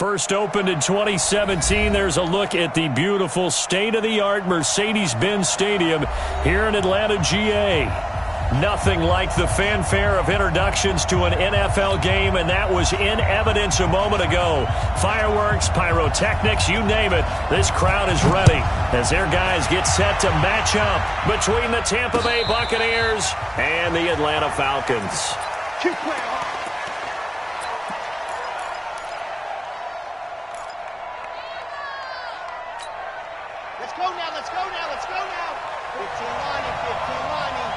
First opened in 2017, there's a look at the beautiful state-of-the-art Mercedes-Benz Stadium here in Atlanta, GA. Nothing like the fanfare of introductions to an NFL game, and that was in evidence a moment ago. Fireworks, pyrotechnics, you name it. This crowd is ready as their guys get set to match up between the Tampa Bay Buccaneers and the Atlanta Falcons. Keep playing hard. Let's go now, let's go now, let's go now. 15 lining, 15 lining.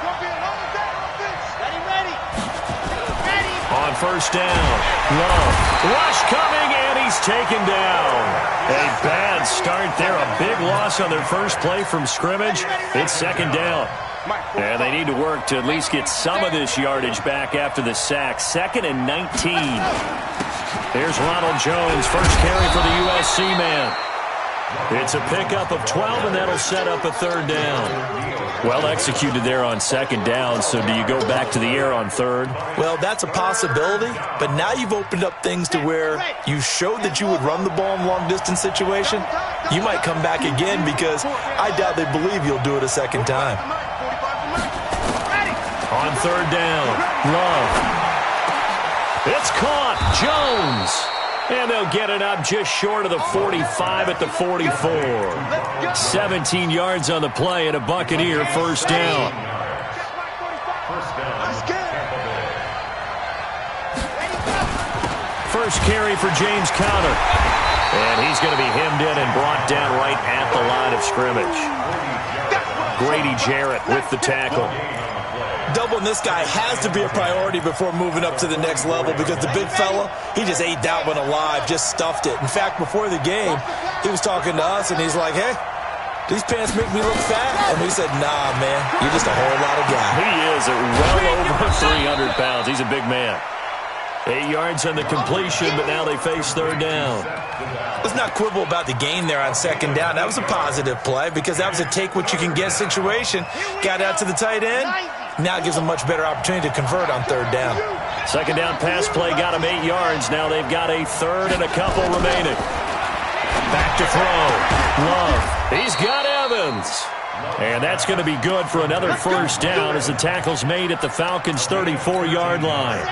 Gonna be a long day on this. Ready, ready. Ready. On first down, Love. Rush coming, and he's taken down. A bad start there. A big loss on their first play from scrimmage. It's second down. And they need to work to at least get some of this yardage back after the sack. 2nd and 19. Here's Ronald Jones, first carry for the USC man. It's a pickup of 12, and that'll set up a third down. Well executed there on second down, so do you go back to the air on third? Well, that's a possibility, but now you've opened up things to where you showed that you would run the ball in long-distance situation. You might come back again because I doubt they believe you'll do it a second time. On third down, Love. It's caught. Jones. And they'll get it up just short of the 45 at the 44. 17 yards on the play and a Buccaneer first down. First carry for James Conner. And he's going to be hemmed in and brought down right at the line of scrimmage. Grady Jarrett with the tackle. Doubling this guy has to be a priority before moving up to the next level because the big fella, he just ate that one alive, just stuffed it. In fact, before the game, he was talking to us, and he's like, hey, these pants make me look fat? And we said, nah, man, you're just a whole lot of guy. He is well over 300 pounds. He's a big man. 8 yards on the completion, but now they face third down. Let's not quibble about the gain there on second down. That was a positive play because that was a take-what-you-can-get situation. Got out to the tight end. Now it gives them a much better opportunity to convert on third down. Second down pass play got him 8 yards. Now they've got a third and a couple remaining. Back to throw. Love. He's got Evans. And that's going to be good for another first down as the tackle's made at the Falcons' 34-yard line.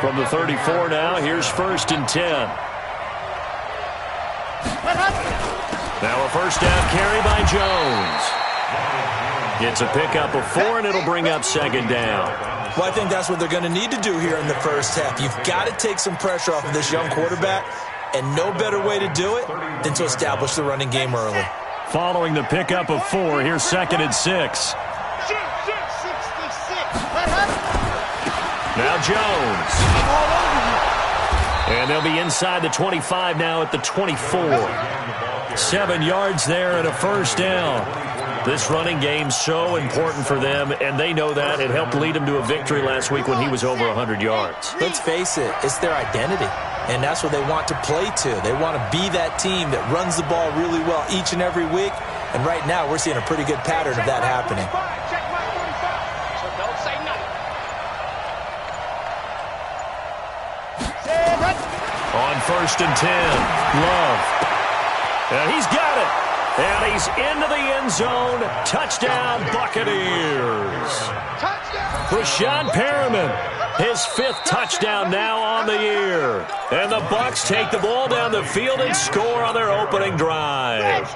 From the 34 now, here's first and 10. Now a first down carry by Jones. It's a pickup of 4, and it'll bring up second down. Well, I think that's what they're going to need to do here in the first half. You've got to take some pressure off of this young quarterback, and no better way to do it than to establish the running game early. Following the pickup of 4, here's second and 6. Now Jones. And they'll be inside the 25 now at the 24. 7 yards there and a first down. This running game's so important for them, and they know that. It helped lead them to a victory last week when he was over 100 yards. Let's face it, it's their identity, and that's what they want to play to. They want to be that team that runs the ball really well each and every week, and right now we're seeing a pretty good pattern of that happening. On first and 10, Love. And he's got it. And he's into the end zone. Touchdown, Buccaneers. Brashad Perriman, his 5th touchdown now on the year. And the Bucs take the ball down the field and score on their opening drive.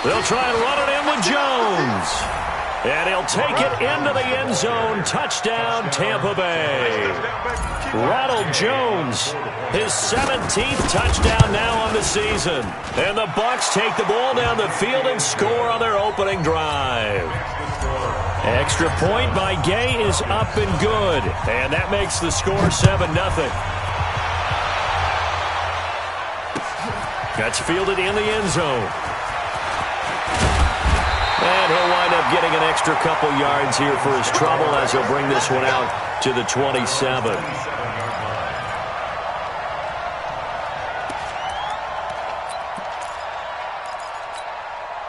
They'll try and run it in with Jones. And he'll take it into the end zone. Touchdown, Tampa Bay. Ronald Jones, his 17th touchdown now on the season. And the Bucs take the ball down the field and score on their opening drive. Extra point by Gay is up and good. And that makes the score 7-0. That's fielded in the end zone. And he'll wind up getting an extra couple yards here for his trouble as he'll bring this one out to the 27.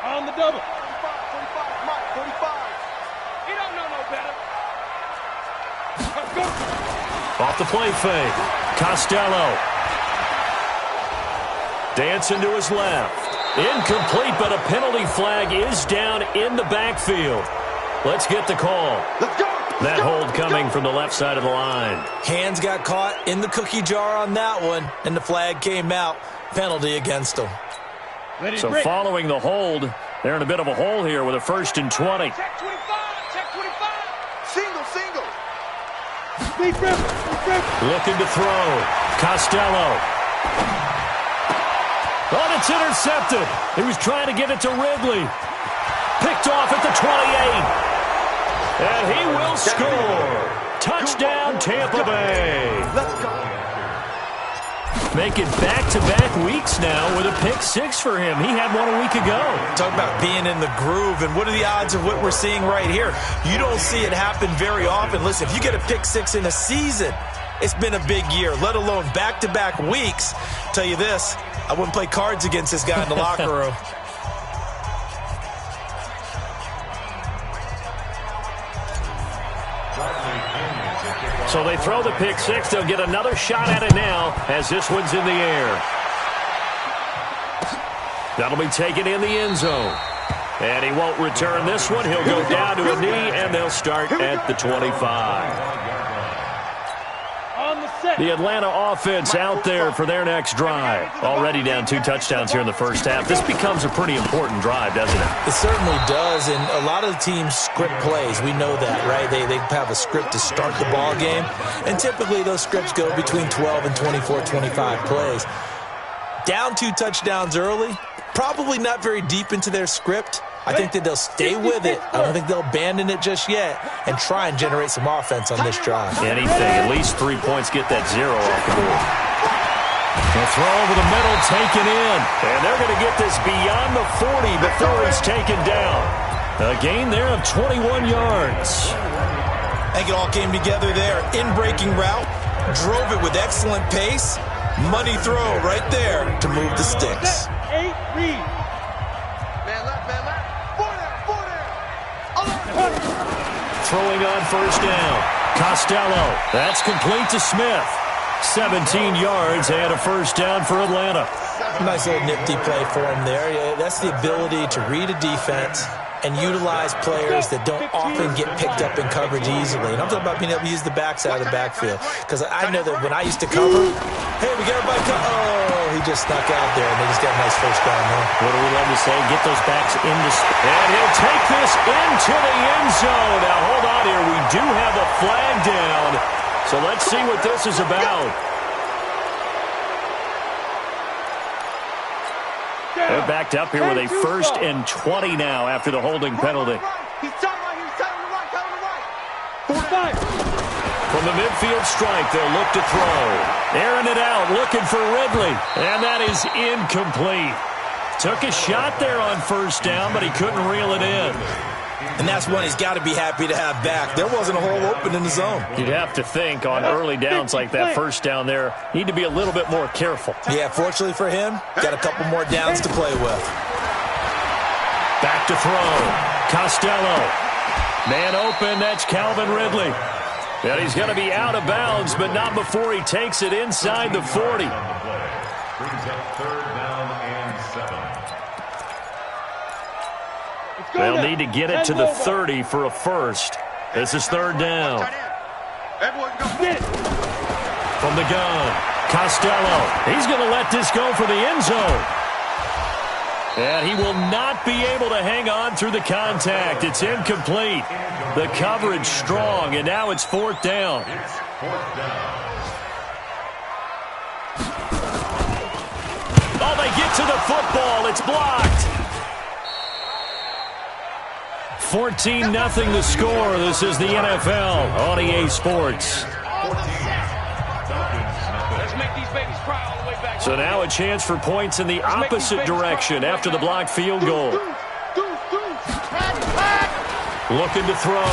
On the double. 45, 45, Mike, 45. He don't know no better. Off the play fake. Costello. Dancing to his left. Incomplete, but a penalty flag is down in the backfield. Let's get the call. Let's go. That hold coming from the left side of the line. Hands got caught in the cookie jar on that one, and the flag came out. Penalty against them. So following the hold, they're in a bit of a hole here with a 1st and 20. Check 25. Check 25. Single. Looking to throw. Costello. Oh, it's intercepted. He was trying to get it to Ridley. Picked off at the 28. And he will score. Touchdown, Tampa Bay. Let's go. Making back-to-back weeks now with a pick 6 for him. He had one a week ago. Talk about being in the groove, and what are the odds of what we're seeing right here? You don't see it happen very often. Listen, if you get a pick 6 in a season, it's been a big year, let alone back-to-back weeks. Tell you this, I wouldn't play cards against this guy in the locker room. So they throw the pick 6. They'll get another shot at it now as this one's in the air. That'll be taken in the end zone. And he won't return this one. He'll go down to a knee, and they'll start at the 25. The Atlanta offense out there for their next drive. Already down 2 touchdowns here in the first half. This becomes a pretty important drive, doesn't it? It certainly does, and a lot of the teams script plays. We know that, right? They have a script to start the ball game, and typically those scripts go between 12 and 24, 25 plays. Down 2 touchdowns early, probably not very deep into their script. I think that they'll stay with it. I don't think they'll abandon it just yet and try and generate some offense on this drive. Anything, at least 3 points, get that 0 off the board. The throw over the middle, taken in. And they're going to get this beyond the 40 before it's taken down. A gain there of 21 yards. I think it all came together there. In-breaking route, drove it with excellent pace. Money throw right there to move the sticks. 8 read. Man left. Throwing on first down. Costello. That's complete to Smith. 17 yards and a first down for Atlanta. Nice little nifty play for him there. Yeah, that's the ability to read a defense and utilize players that don't often get picked up in coverage easily. And I'm talking about being able to use the backside of the backfield. Because I know that when I used to cover, hey, we got everybody oh, he just snuck out there, and they just got a nice first down there. What do we love to say? Get those backs into and he'll take this into the end zone. Now, hold on here. We do have a flag down. So let's see what this is about. They're backed up here with a 1st and 20 now after the holding penalty. He's telling the right. From the midfield strike, they'll look to throw. Airing it out, looking for Ridley. And that is incomplete. Took a shot there on first down, but he couldn't reel it in. And that's one he's got to be happy to have back. There wasn't a hole open in the zone. You'd have to think on early downs like that first down there, need to be a little bit more careful. Yeah, fortunately for him, got a couple more downs to play with. Back to throw. Costello. Man open, that's Calvin Ridley. And he's going to be out of bounds, but not before he takes it inside the 40. Brings up 3rd down and 7. They'll need to get it to the 30 for a first. This is 3rd down. From the gun, Costello. He's going to let this go for the end zone. And he will not be able to hang on through the contact. It's incomplete. The coverage strong, and now it's 4th down. It's 4th down. Oh, they get to the football. It's blocked. 14-0 the score. This is the NFL on EA Sports. So now a chance for points in the opposite direction after the blocked field goal. Looking to throw.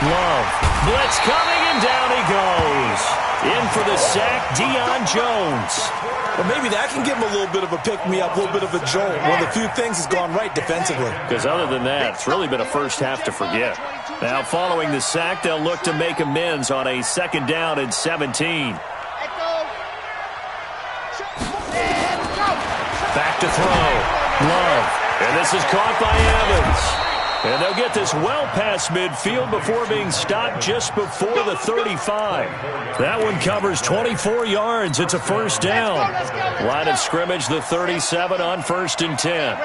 Love. Blitz coming, And down he goes. In for the sack, Deion Jones. Well, maybe that can give him a little bit of a pick-me-up, a little bit of a jolt. One of the few things has gone right defensively. Because other than that, it's really been a first half to forget. Now, following the sack, they'll look to make amends on a 2nd down and 17. Back to throw. Love. And this is caught by Evans. And they'll get this well past midfield before being stopped just before the 35. That one covers 24 yards. It's a 1st down. Line of scrimmage, the 37 on 1st and 10.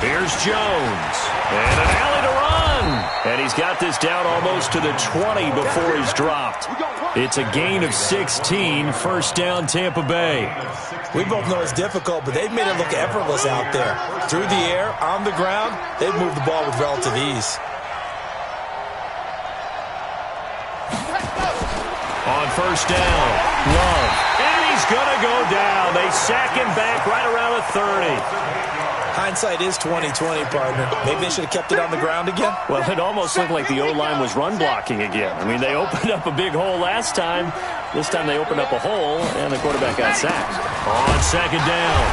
Here's Jones. And an alley to run. And he's got this down almost to the 20 before he's dropped. It's a gain of 16, 1st down Tampa Bay. We both know it's difficult, but they've made it look effortless out there. Through the air, on the ground, they've moved the ball with relative ease. On 1st down, Love. And he's going to go down. They sack him back right around the 30. Hindsight is 20/20, partner. Maybe they should have kept it on the ground again. Well, it almost looked like the O-line was run blocking again. I mean, they opened up a big hole last time. This time they opened up a hole, and the quarterback got sacked. On 2nd down,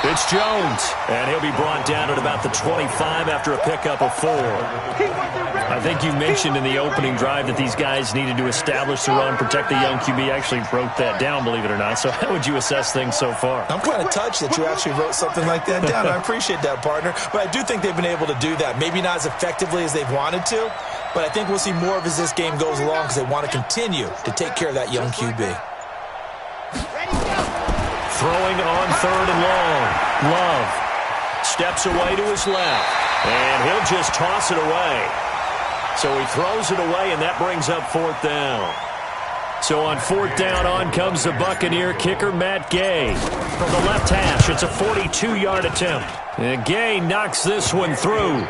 it's Jones. And he'll be brought down at about the 25 after a pickup of 4. I think you mentioned in the opening drive that these guys needed to establish the run, protect the young QB. I actually wrote that down, believe it or not. So how would you assess things so far? I'm kind of touched that you actually wrote something like that down. I appreciate that, partner. But I do think they've been able to do that. Maybe not as effectively as they've wanted to, but I think we'll see more of as this game goes along because they want to continue to take care of that young QB. Throwing on 3rd and long. Love steps away to his left, and he'll just toss it away. So he throws it away, and that brings up 4th down. So on 4th down, on comes the Buccaneer kicker, Matt Gay. From the left hash, it's a 42-yard attempt. And Gay knocks this one through.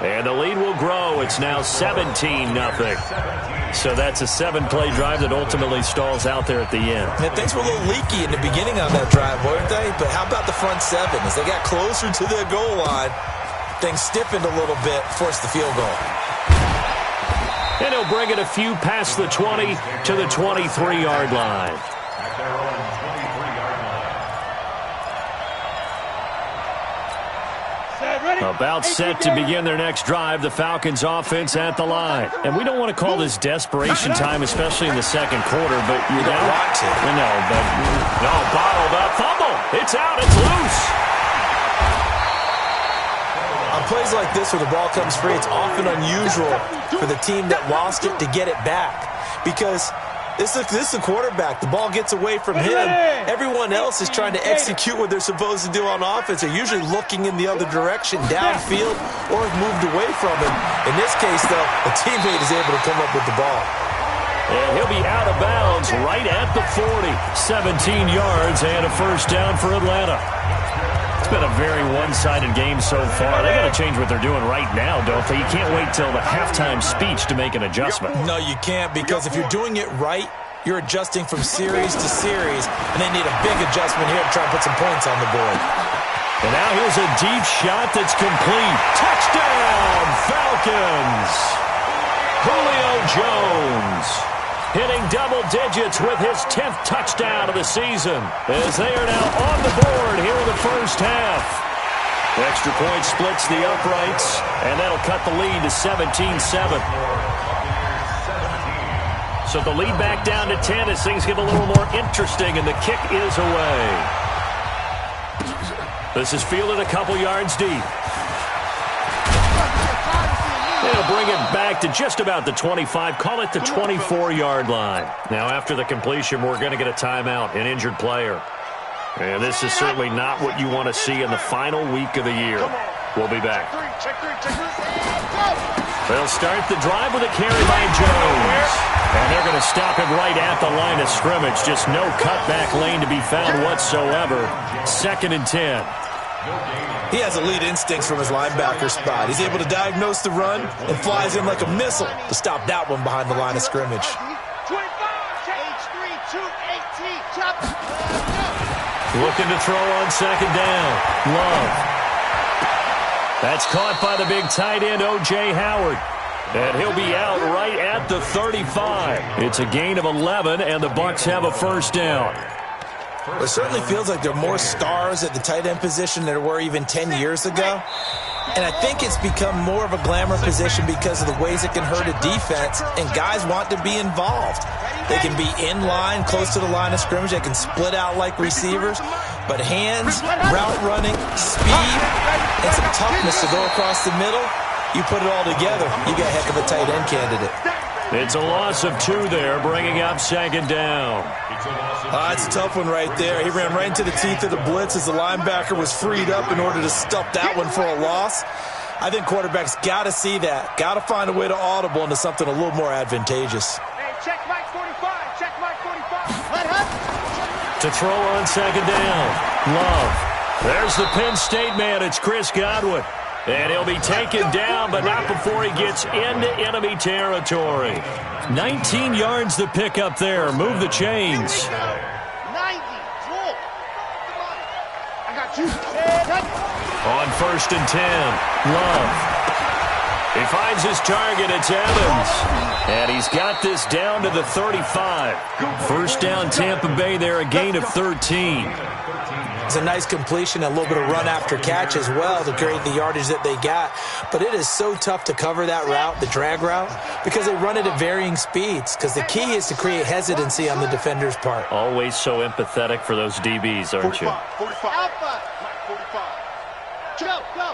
And the lead will grow. It's now 17-0. So that's a 7-play drive that ultimately stalls out there at the end. And things were a little leaky in the beginning on that drive, weren't they? But how about the front 7? As they got closer to their goal line, things stiffened a little bit, forced the field goal. And he'll bring it a few past the 20 to the 23-yard line. About set to begin their next drive, the Falcons offense at the line. And we don't want to call this desperation time, especially in the 2nd quarter, but you don't want to. No, bottled up, fumble. It's out, it's loose. On plays like this where the ball comes free, it's often unusual for the team that lost it to get it back. Because this is the quarterback. The ball gets away from him. Everyone else is trying to execute what they're supposed to do on offense. They're usually looking in the other direction, downfield, or have moved away from him. In this case, though, a teammate is able to come up with the ball. And he'll be out of bounds right at the 40. 17 yards and a 1st down for Atlanta. It's been a very one-sided game so far. They got to change what they're doing right now, don't they? You can't wait till the halftime speech to make an adjustment. No, you can't, because if you're doing it right, you're adjusting from series to series, and they need a big adjustment here to try and put some points on the board. And now here's a deep shot that's complete. Touchdown, Falcons! Julio Jones hitting double digits with his 10th touchdown of the season, as they are now on the board here in the 1st half. Extra point splits the uprights, and that'll cut the lead to 17-7. So the lead back down to 10 as things get a little more interesting, and the kick is away. This is fielded a couple yards deep. They'll bring it back to just about the 25, call it the 24-yard line. Now, after the completion, we're going to get a timeout, an injured player. And this is certainly not what you want to see in the final week of the year. We'll be back. They'll start the drive with a carry by Jones. And they're going to stop him right at the line of scrimmage. Just no cutback lane to be found whatsoever. 2nd and 10. He has elite instincts from his linebacker spot. He's able to diagnose the run and flies in like a missile to stop that one behind the line of scrimmage. Looking to throw on 2nd down. Love. That's caught by the big tight end, O.J. Howard. And he'll be out right at the 35. It's a gain of 11, and the Bucs have a first down. It certainly feels like there are more stars at the tight end position than there were even 10 years ago. And I think it's become more of a glamour position because of the ways it can hurt a defense, and guys want to be involved. They can be in line, close to the line of scrimmage. They can split out like receivers. But hands, route running, speed, and some toughness to go across the middle, you put it all together, you got a heck of a tight end candidate. It's a loss of 2 there, bringing up second down. It's a tough one right there. He ran right into the teeth of the blitz as the linebacker was freed up in order to stuff that one for a loss. I think quarterbacks got to see that. Got to find a way to audible into something a little more advantageous. Hey, check Mike 45. Check Mike 45. To throw on second down. Love. There's the Penn State man. It's Chris Godwin. And he'll be taken down, but not before he gets into enemy territory. 19 yards to pick up there. Move the chains. 90. Roll. I got you. On first and 10. Love. He finds his target. It's Evans. And he's got this down to the 35. First down Tampa Bay there, a gain of 13. It's a nice completion, a little bit of run after catch as well to create the yardage that they got. But it is so tough to cover that route, the drag route, because they run it at varying speeds. Because the key is to create hesitancy on the defender's part. Always so empathetic for those DBs, aren't you? 45. Alpha. 45. Go.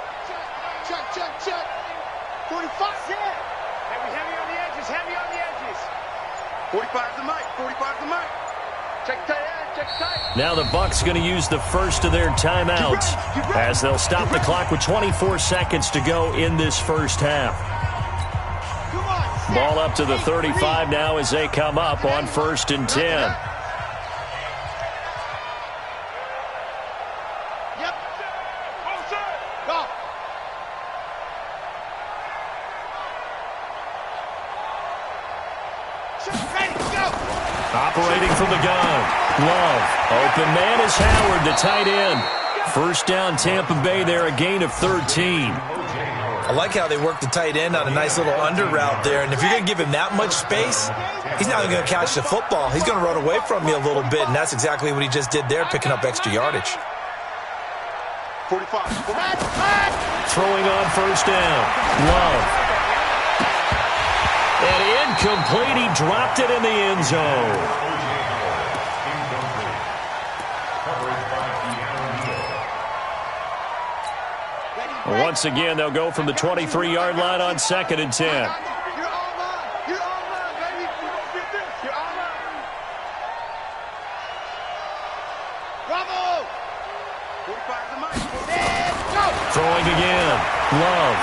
Check. 45. Heavy on the edges. 45 to Mike. Check tight end. Now the Bucs going to use the first of their timeouts as they'll stop the clock with 24 seconds to go in this first half. Ball up to the 35 now as they come up on first and 10. Yep. Go. Ready, go. Operating from the gun. Love. Open man is Howard, the tight end. First down Tampa Bay there, a gain of 13. I like how they work the tight end on a nice little under route there. And if you're going to give him that much space, he's not even going to catch the football. He's going to run away from you a little bit, and that's exactly what he just did there, picking up extra yardage. 45. Throwing on first down. Love. And incomplete. He dropped it in the end zone. Once again, they'll go from the 23-yard line on second and 10. You're online, baby. You're online. Bravo. 45 to Mike. Go. Throwing again. Love.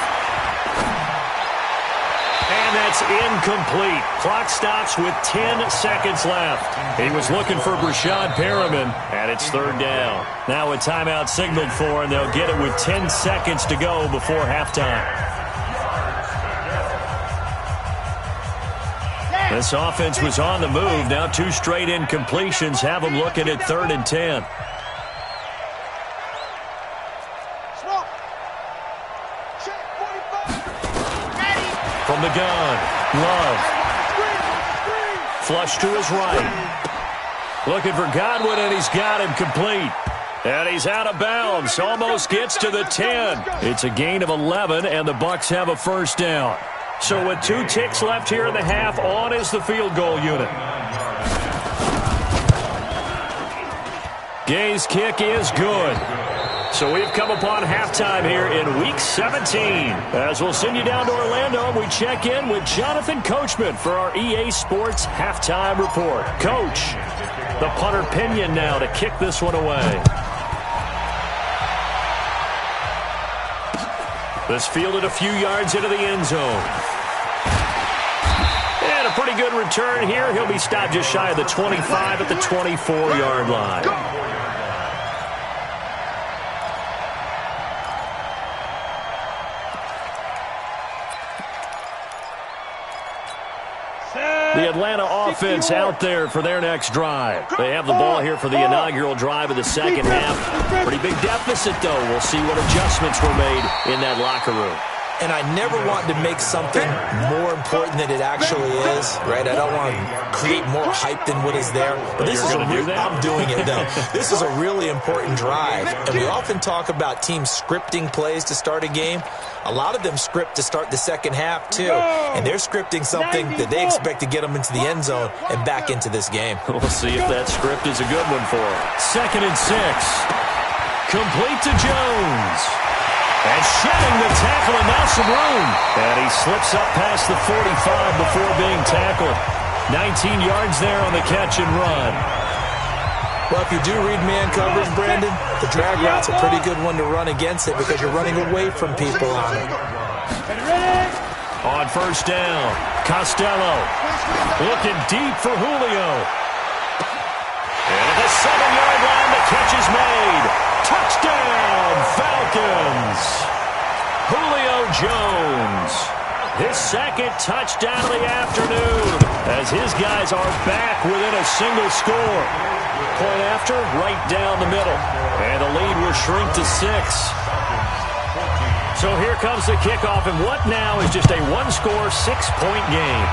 And that's incomplete. Clock stops with 10 seconds left. He was looking for Brashad Perriman, and it's third down. Now a timeout signaled for, and they'll get it with 10 seconds to go before halftime. This offense was on the move. Now 2 straight incompletions have them looking at third and 10. From the gun, Love. Flush to his right. Looking for Godwin, and he's got him complete. And he's out of bounds. Almost gets to the 10. It's a gain of 11, and the Bucs have a first down. So with 2 ticks left here in the half, on is the field goal unit. Gay's kick is good. So we've come upon halftime here in Week 17. As we'll send you down to Orlando, we check in with Jonathan Coachman for our EA Sports Halftime Report. Coach, the punter Pinion now to kick this one away. This fielded a few yards into the end zone. And a pretty good return here. He'll be stopped just shy of the 25 at the 24-yard line. The Atlanta offense out there for their next drive. They have the ball here for the inaugural drive of the second half. Pretty big deficit, though. We'll see what adjustments were made in that locker room. And I never want to make something more important than it actually is, right? I don't want to create more hype than what is there. But this is I'm doing it, though. This is a really important drive. And we often talk about teams scripting plays to start a game. A lot of them script to start the second half, too. And they're scripting something that they expect to get them into the end zone and back into this game. We'll see if that script is a good one for them. 2nd and 6. Complete to Jones. And shedding the tackle, and now some room. And he slips up past the 45 before being tackled. 19 yards there on the catch and run. Well, if you do read man coverage, Brandon, the drag route's a pretty good one to run against it because you're running away from people on it. On 1st down, Costello looking deep for Julio. And at the 7-yard line, the catch is made. Touchdown, Falcons. Julio Jones. His 2nd touchdown of the afternoon as his guys are back within a single score. Point after, right down the middle. And the lead will shrink to 6. So here comes the kickoff, and what now is just a one-score, 6-point game.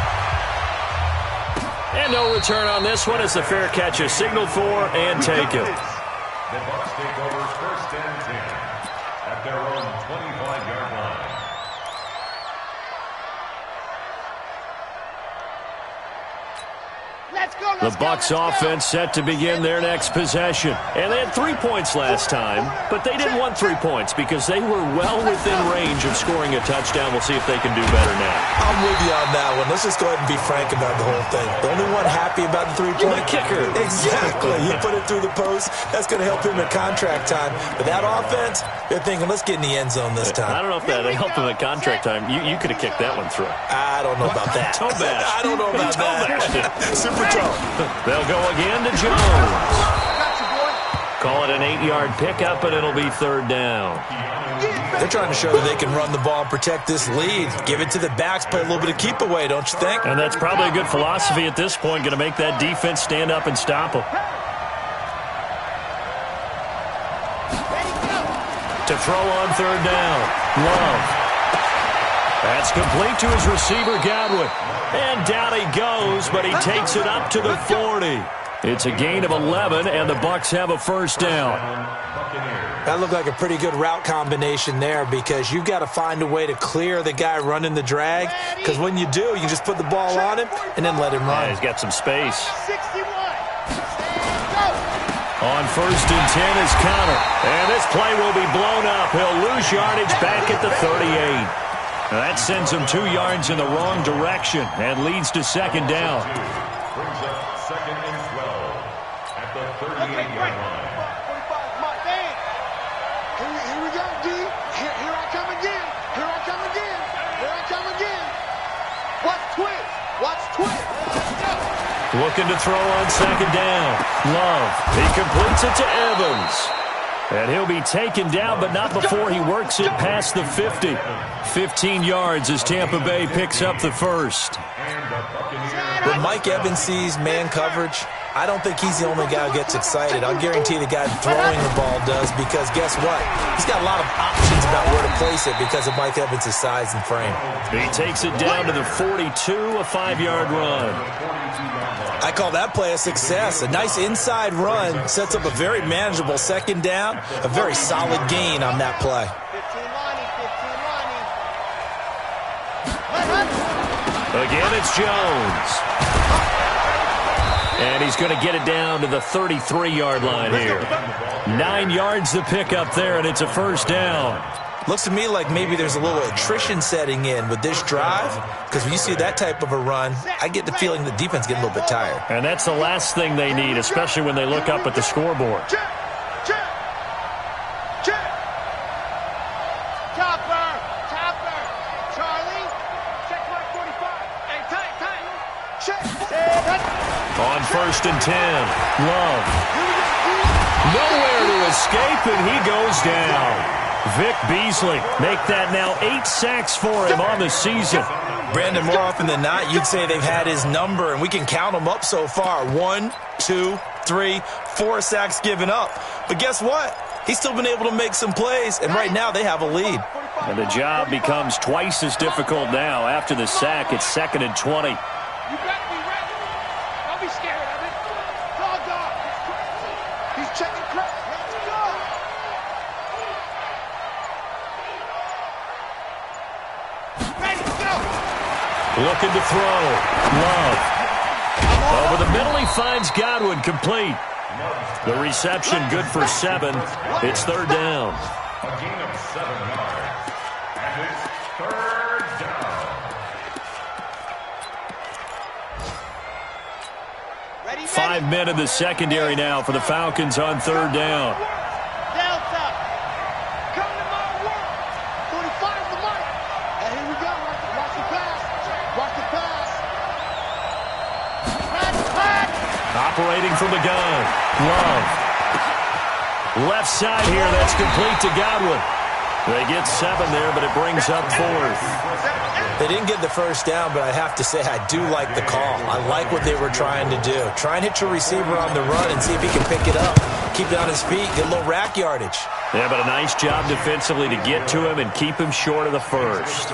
And no return on this one as the fair catch is signaled for and taken. The Bucs take over 1st and 10 at their own 25-yard line. The Bucs offense set to begin their next possession. And they had 3 points last time, but they didn't want 3 points because they were well within range of scoring a touchdown. We'll see if they can do better now. I'm with you on that one. Let's just go ahead and be frank about the whole thing. The only one happy about the 3-point kicker. Exactly. You put it through the post. That's going to help him at contract time. But that offense, they're thinking, let's get in the end zone this time. I don't know if that helped him at contract time. You could have kicked that one through. I don't know about that. Toe bash. I don't know about that. Super toe. They'll go again to Jones. Call it an 8-yard pickup, and it'll be 3rd down. They're trying to show that they can run the ball and protect this lead. Give it to the backs, play a little bit of keep away, don't you think? And that's probably a good philosophy at this point, going to make that defense stand up and stop them. To throw on 3rd down, Love. That's complete to his receiver, Godwin. And down he goes, but he takes it up to the 40. It's a gain of 11, and the Bucs have a 1st down. That looked like a pretty good route combination there because you've got to find a way to clear the guy running the drag because when you do, you just put the ball on him and then let him run. Yeah, he's got some space. On 1st and 10 is Connor. And this play will be blown up. He'll lose yardage back at the 38. That sends him 2 yards in the wrong direction and leads to 2nd down. Brings up 2nd and 12 at the 38-yard line. Here we go, D. Here I come again. Here I come again. Here I come again. Watch twist. Watch twist. Looking to throw on 2nd down. Love. He completes it to Evans. And he'll be taken down, but not before he works it past the 50. 15 yards as Tampa Bay picks up the 1st. When Mike Evans sees man coverage, I don't think he's the only guy who gets excited. I'll guarantee the guy throwing the ball does because guess what? He's got a lot of options about where to place it because of Mike Evans' size and frame. He takes it down to the 42, a 5-yard run. I call that play a success. A nice inside run sets up a very manageable 2nd down, a very solid gain on that play. 15 Again, it's Jones. And he's going to get it down to the 33-yard line here. 9 yards to pick up there, and it's a 1st down. Looks to me like maybe there's a little attrition setting in with this drive because when you see that type of a run, I get the feeling the defense getting a little bit tired. And that's the last thing they need, especially when they look up at the scoreboard. Check. Chopper. Charlie. Check mark 45. Hey, tight. Check. On 1st and 10, Love. Nowhere to escape, and he goes down. Vic Beasley make that now 8 sacks for him on the season. Brandon, more often than not, you'd say they've had his number, and we can count them up so far. 1, 2, 3, 4 sacks given up. But guess what? He's still been able to make some plays, and right now they have a lead. And the job becomes twice as difficult now. After the sack, it's 2nd and 20. You better be ready. Don't be scared of it. Dog. He's checking crap. Let's go. Ready, go. Looking to throw. Love. Over the middle, he finds Godwin, complete. The reception good for 7. It's 3rd down. A gain of 7 yards. And it's 3rd down. Ready, 5 men in the secondary now for the Falcons on 3rd down. Delta. Come to my work. 45 the mark. And here we go. Watch the pass. Watch the pass. Pass. Operating from the gun. Love. Left side here, that's complete to Godwin. They get 7 there, but it brings up 4th. They didn't get the first down, but I have to say I do like the call. I like what they were trying to do. Try and hit your receiver on the run and see if he can pick it up. Keep it on his feet, get a little rack yardage. Yeah, but a nice job defensively to get to him and keep him short of the first.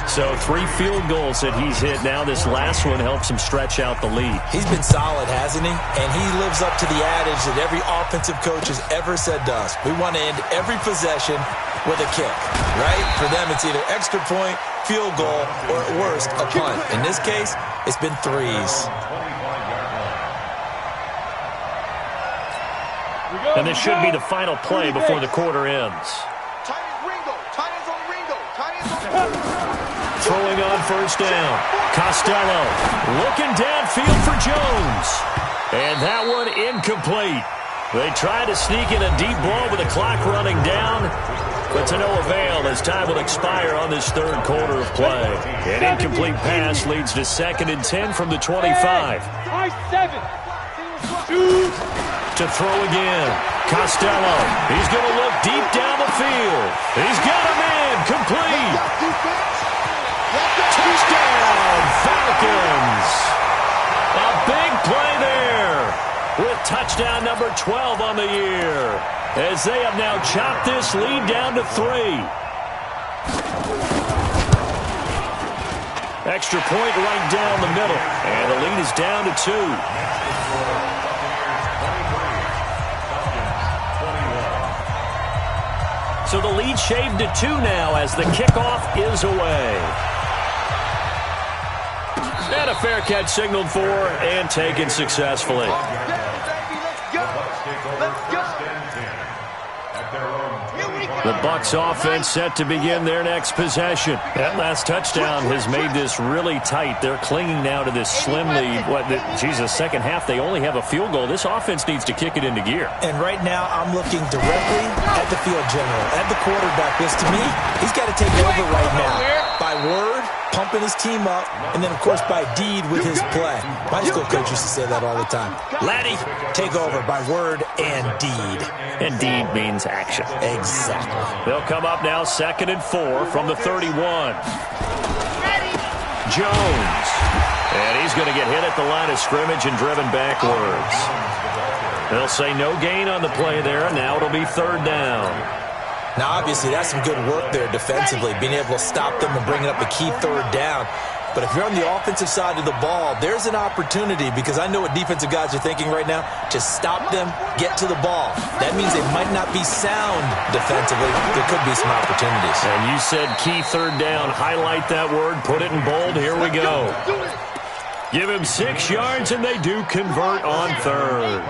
So 3 field goals that he's hit now. This last one helps him stretch out the lead. He's been solid, hasn't he? And he lives up to the adage that every offensive coach has ever said to us. We want to end every possession with a kick, right? For them, it's either extra point, field goal, or at worst, a punt. In this case, it's been 3s. And this should be the final play before the quarter ends. Throwing on 1st down. Costello looking downfield for Jones. And that one incomplete. They try to sneak in a deep ball with the clock running down, but to no avail as time will expire on this 3rd quarter of play. An incomplete pass leads to 2nd and 10 from the 25. To throw again. Costello. He's going to look deep down the field. He's got him in. Complete. Touchdown, Falcons. A big play there with touchdown number 12 on the year as they have now chopped this lead down to 3. Extra point right down the middle, and the lead is down to 2. So the lead shaved to 2 now as the kickoff is away. And a fair catch signaled for and taken successfully. The Bucs offense set to begin their next possession. That last touchdown has made this really tight. They're clinging now to this slim lead. Second half, they only have a field goal. This offense needs to kick it into gear. And right now, I'm looking directly at the field general, at the quarterback, because to me, he's got to take over right now. By word, pumping his team up, and then, of course, by deed with his play. My school coach used to say that all the time. Laddie, take over by word and deed. And deed means action. Exactly. They'll come up now 2nd and 4 from the 31. Jones. And he's going to get hit at the line of scrimmage and driven backwards. They'll say no gain on the play there, and now it'll be 3rd down. Now, obviously, that's some good work there defensively, being able to stop them and bringing up a key 3rd down. But if you're on the offensive side of the ball, there's an opportunity, because I know what defensive guys are thinking right now, to stop them, get to the ball. That means they might not be sound defensively. There could be some opportunities. And you said key 3rd down. Highlight that word. Put it in bold. Here we go. Give him 6 yards, and they do convert on 3rd.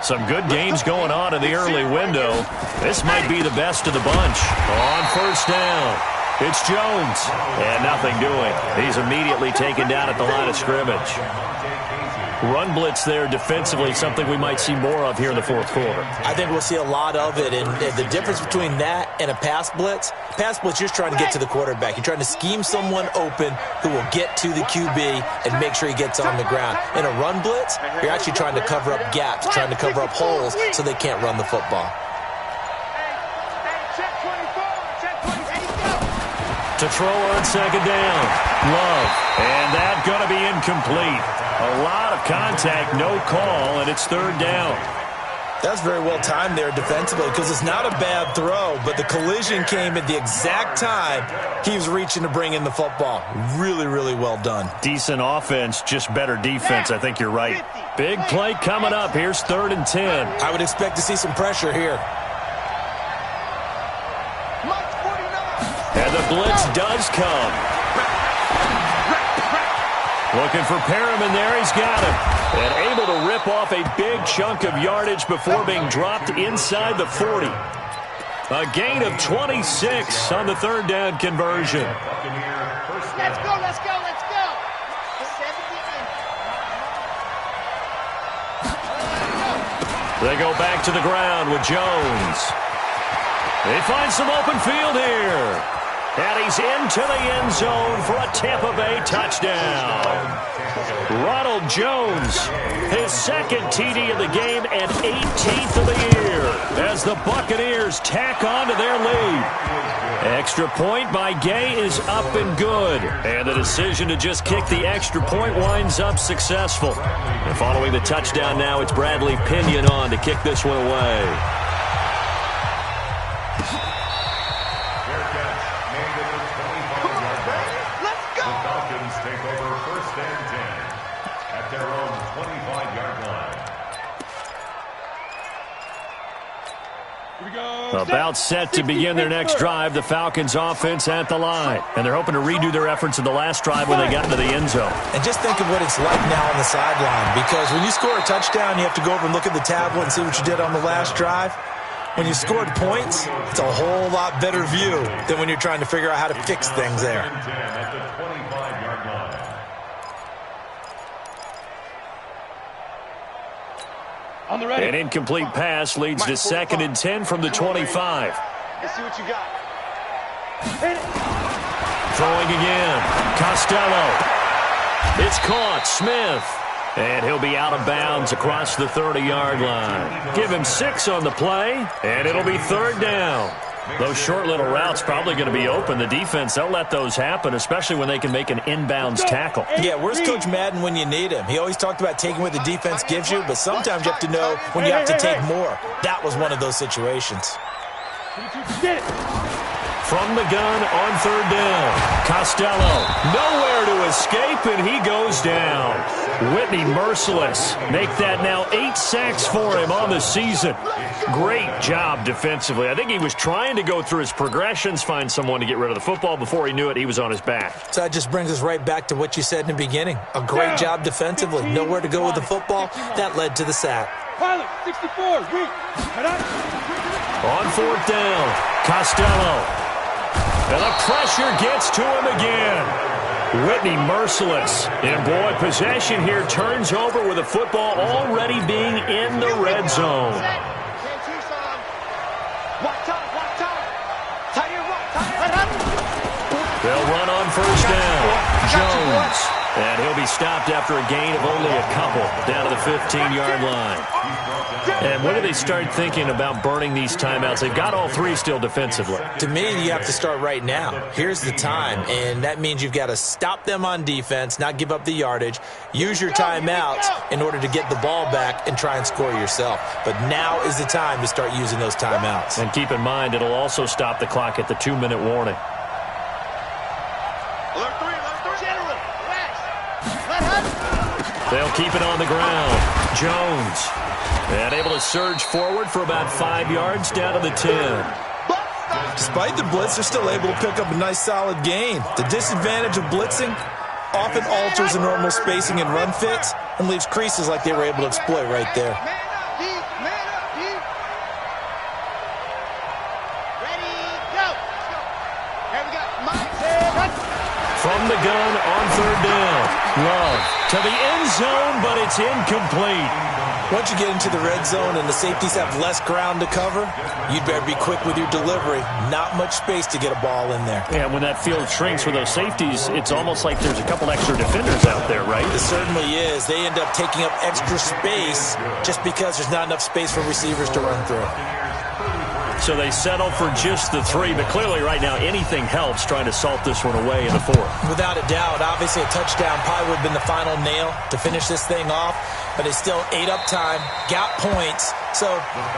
Some good games going on in the early window. This might be the best of the bunch. On 1st down, it's Jones. And nothing doing. He's immediately taken down at the line of scrimmage. Run blitz there defensively, something we might see more of here in the 4th quarter. I think we'll see a lot of it. And the difference between that and a pass blitz, you're just trying to get to the quarterback. You're trying to scheme someone open who will get to the QB and make sure he gets on the ground. In a run blitz, you're actually trying to cover up gaps, trying to cover up holes so they can't run the football. To throw on 2nd down. Love. And that's going to be incomplete. A lot of contact, no call, and it's 3rd down. That's very well timed there defensively because it's not a bad throw, but the collision came at the exact time he was reaching to bring in the football. Really, really well done. Decent offense, just better defense. I think you're right. Big play coming up. Here's 3rd and 10. I would expect to see some pressure here. And the blitz does come. Looking for Perriman there. He's got him. And able to rip off a big chunk of yardage before being dropped inside the 40. A gain of 26 on the 3rd down conversion. Let's go, let's go, let's go. 17. They go back to the ground with Jones. They find some open field here. And he's into the end zone for a Tampa Bay touchdown. Ronald Jones, his 2nd TD of the game and 18th of the year as the Buccaneers tack on to their lead. Extra point by Gay is up and good. And the decision to just kick the extra point winds up successful. And following the touchdown now, it's Bradley Pinion on to kick this one away. About set to begin their next drive, the Falcons offense at the line. And they're hoping to redo their efforts in the last drive when they got into the end zone. And just think of what it's like now on the sideline, because when you score a touchdown, you have to go over and look at the tablet and see what you did on the last drive. When you scored points, it's a whole lot better view than when you're trying to figure out how to fix things there. An incomplete pass leads to 2nd and 10 from the 25. Let's see what you got. Throwing again. Costello. It's caught. Smith. And he'll be out of bounds across the 30-yard line. Give him 6 on the play, and it'll be 3rd down. Those short little routes probably going to be open. The defense, they'll let those happen, especially when they can make an inbounds tackle. Yeah, where's Coach Madden when you need him? He always talked about taking what the defense gives you, but sometimes you have to know when you have to take more. That was one of those situations. From the gun on 3rd down. Costello, nowhere to escape, and he goes down. Whitney merciless. Make that now 8 sacks for him on the season. Great job defensively. I think he was trying to go through his progressions, find someone to get rid of the football. Before he knew it, he was on his back. So that just brings us right back to what you said in the beginning. A great job defensively. Nowhere to go with the football. That led to the sack. 64. On 4th down, Costello. And the pressure gets to him again. Whitney merciless. And boy, possession here turns over with the football already being in the red zone. They'll run on 1st down. Jones. And he'll be stopped after a gain of only a couple down to the 15-yard line. And when do they start thinking about burning these timeouts? They've got all 3 still defensively. To me, you have to start right now. Here's the time, and that means you've got to stop them on defense, not give up the yardage, use your timeouts in order to get the ball back and try and score yourself. But now is the time to start using those timeouts. And keep in mind, it'll also stop the clock at the 2-minute warning. They'll keep it on the ground. Jones. And able to surge forward for about 5 yards down to the 10. Despite the blitz, they're still able to pick up a nice solid gain. The disadvantage of blitzing often alters the normal spacing and run fits and leaves creases like they were able to exploit right there. From the gun on 3rd down. Love to the end zone, but it's incomplete. Once you get into the red zone and the safeties have less ground to cover, you'd better be quick with your delivery. Not much space to get a ball in there. Yeah, when that field shrinks for those safeties, it's almost like there's a couple extra defenders out there, right? It certainly is. They end up taking up extra space just because there's not enough space for receivers to run through. So they settle for just the 3, but clearly right now anything helps trying to salt this one away in the 4th. Without a doubt, obviously a touchdown probably would have been the final nail to finish this thing off, but it's still ate up time, got points. So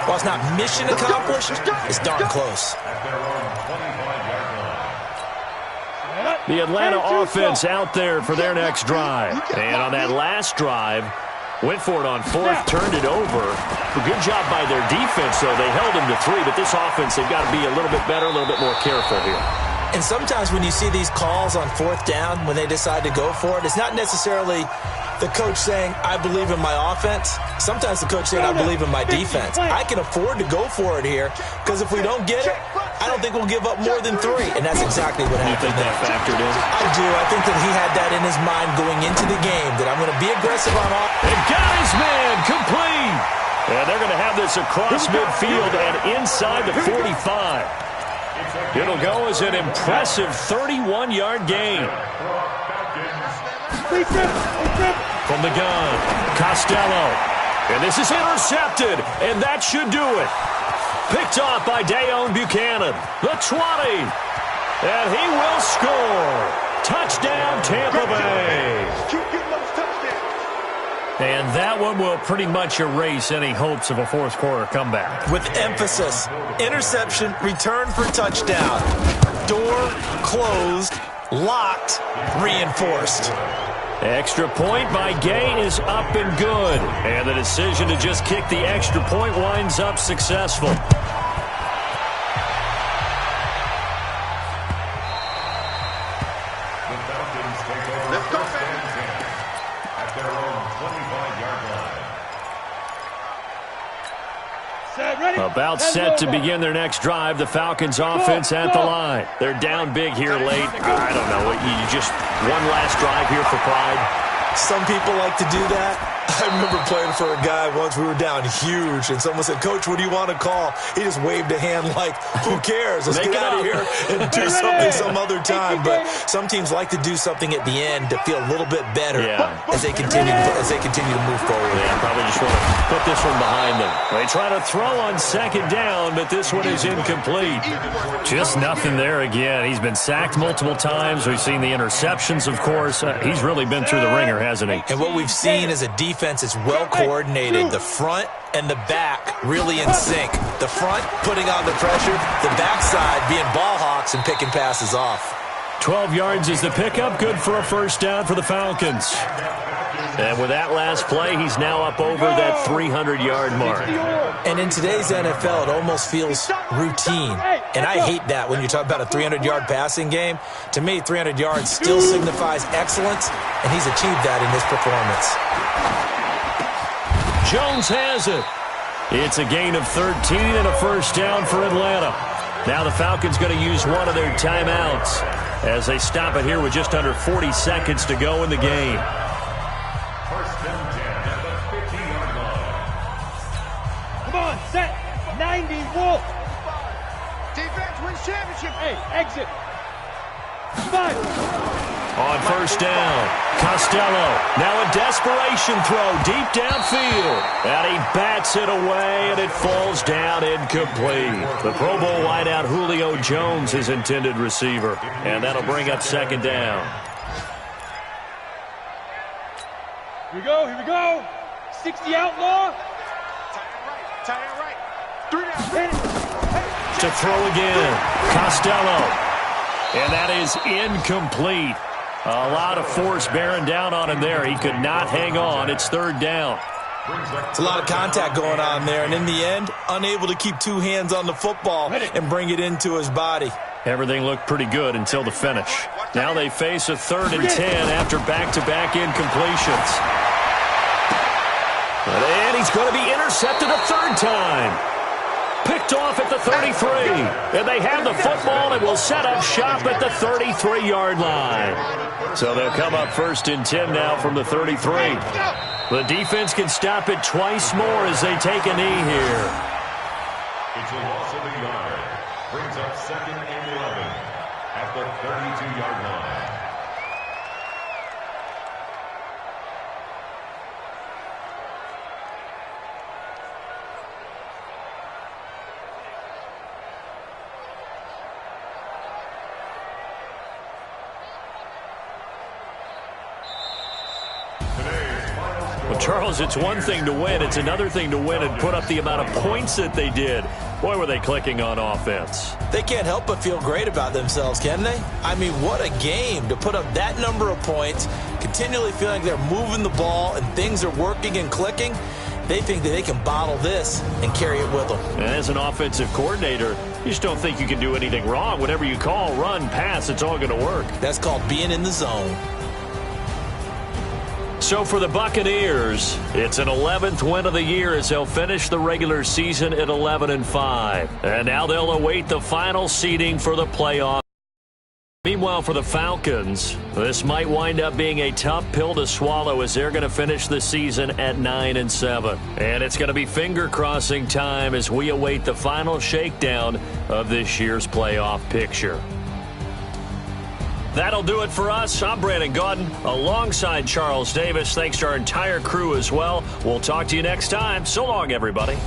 while it's not mission accomplished, it's darn close. The Atlanta offense out there for their next drive. And on that last drive, went for it on 4th, turned it over. A good job by their defense, though. They held him to 3, but this offense, they've got to be a little bit better, a little bit more careful here. And sometimes when you see these calls on 4th down, when they decide to go for it, it's not necessarily the coach saying, I believe in my offense. Sometimes the coach saying, I believe in my defense. I can afford to go for it here because if we don't get it, I don't think we'll give up more than 3. And that's exactly what happened. You think that factored in? I do. I think that he had that in his mind going into the game, that I'm going to be aggressive on offense. And got his man complete. And they're going to have this across midfield and inside the 45. It'll go as an impressive 31-yard gain. From the gun, Costello. And this is intercepted, and that should do it. Picked off by Dayon Buchanan. The 20. And he will score. Touchdown, Tampa Bay. And that one will pretty much erase any hopes of a 4th quarter comeback. With emphasis, interception, return for touchdown. Door closed, locked, reinforced. Extra point by Gay is up and good. And the decision to just kick the extra point winds up successful. About set to begin their next drive. The Falcons offense at the line. They're down big here late. I don't know. You just one last drive here for pride. Some people like to do that. I remember playing for a guy once. We were down huge, and someone said, Coach, what do you want to call? He just waved a hand like, who cares? Let's get out of here and do something some other time. But some teams like to do something at the end to feel a little bit better as they continue to move forward. Yeah, probably just want to put this one behind them. They try to throw on 2nd down, but this one is incomplete. Just nothing there again. He's been sacked multiple times. We've seen the interceptions, of course. He's really been through the ringer, hasn't he? And what we've seen is a defense is well coordinated. The front and the back really in sync. The front putting on the pressure, the backside being ball hawks and picking passes off. 12 yards is the pickup. Good for a 1st down for the Falcons. And with that last play, he's now up over that 300-yard mark. And in today's NFL, it almost feels routine. And I hate that when you talk about a 300-yard passing game. To me, 300 yards still signifies excellence, and he's achieved that in this performance. Jones has it. It's a gain of 13 and a 1st down for Atlanta. Now the Falcons going to use one of their timeouts as they stop it here with just under 40 seconds to go in the game. 1st and 10 at the 50-yard line. Come on, set. 90, Wolf. Defense wins championship. Hey, exit. 5. On 1st down, Costello. Now a desperation throw deep downfield. And he bats it away, and it falls down incomplete. The Pro Bowl wideout Julio Jones, his intended receiver. And that'll bring up 2nd down. Here we go, here we go. 60 outlaw. Tie it right. 3 down. To throw again, Costello. And that is incomplete. A lot of force bearing down on him there. He could not hang on. It's 3rd down. It's a lot of contact going on there. And in the end, unable to keep 2 hands on the football and bring it into his body. Everything looked pretty good until the finish. Now they face a 3rd and 10 after back-to-back incompletions. And he's going to be intercepted a 3rd time. Picked off at the 33. And they have the football and will set up shop at the 33-yard line. So they'll come up 1st and 10 now from the 33. The defense can stop it twice more as they take a knee here. It's a loss of a yard. Brings up 2nd and 11 at the 32-yard line. Well, Charles, it's one thing to win. It's another thing to win and put up the amount of points that they did. Boy, were they clicking on offense. They can't help but feel great about themselves, can they? I mean, what a game to put up that number of points, continually feeling they're moving the ball and things are working and clicking. They think that they can bottle this and carry it with them. And as an offensive coordinator, you just don't think you can do anything wrong. Whatever you call, run, pass, it's all going to work. That's called being in the zone. So for the Buccaneers, it's an 11th win of the year as they'll finish the regular season at 11-5. And now they'll await the final seeding for the playoffs. Meanwhile, for the Falcons, this might wind up being a tough pill to swallow as they're going to finish the season at 9-7. And it's going to be finger-crossing time as we await the final shakedown of this year's playoff picture. That'll do it for us. I'm Brandon Gaudin alongside Charles Davis. Thanks to our entire crew as well. We'll talk to you next time. So long, everybody.